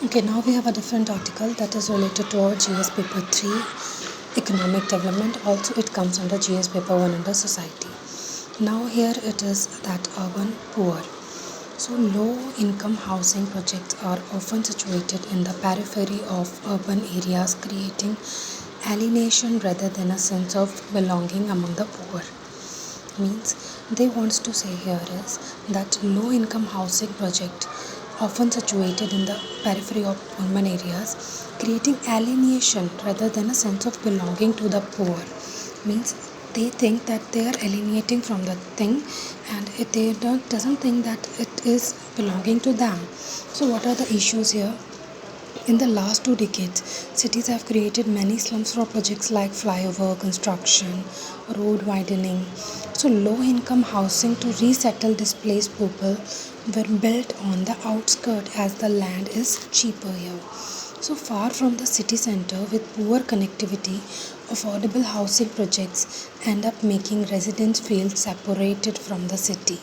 Okay, now we have a different article that is related to our GS paper 3 economic development. Also it comes under GS paper 1 under society. Now here it is that urban poor. So low income housing projects are often situated in the periphery of urban areas, creating alienation rather than a sense of belonging among the poor. Means they wants to say here is that low income housing project often situated in the periphery of urban areas, creating alienation rather than a sense of belonging to the poor. Means they think that they are alienating from the thing, and doesn't think that it is belonging to them. So what are the issues here? In the last 2 decades, cities have created many slums for projects like flyover construction, road widening. So, low income housing to resettle displaced people were built on the outskirts as the land is cheaper here. So, far from the city center with poor connectivity, affordable housing projects end up making residents feel separated from the city.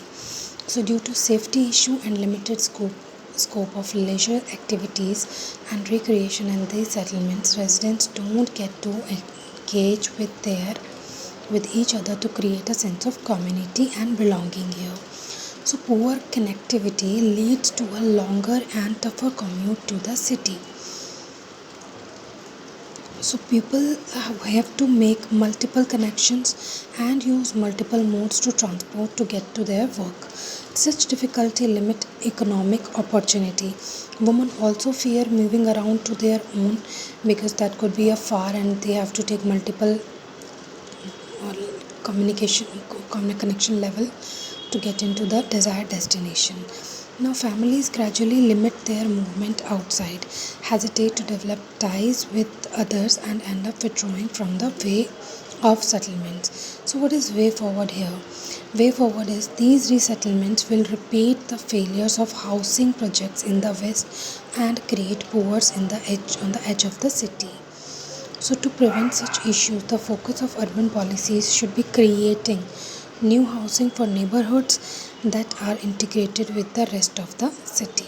So, due to safety issue and limited scope of leisure activities and recreation in these settlements, residents don't get to engage with each other to create a sense of community and belonging here. So, poor connectivity leads to a longer and tougher commute to the city. So people have to make multiple connections and use multiple modes to transport to get to their work. Such difficulty limit economic opportunity. Women also fear moving around to their own because that could be a far and they have to take multiple uh, communication connection level to get into the desired destination. Now, families gradually limit their movement outside, hesitate to develop ties with others, and end up withdrawing from the way of settlements. So, what is way forward here? Way forward is these resettlements will repeat the failures of housing projects in the West and create poors on the edge of the city. So, to prevent such issues, the focus of urban policies should be creating new housing for neighborhoods that are integrated with the rest of the city.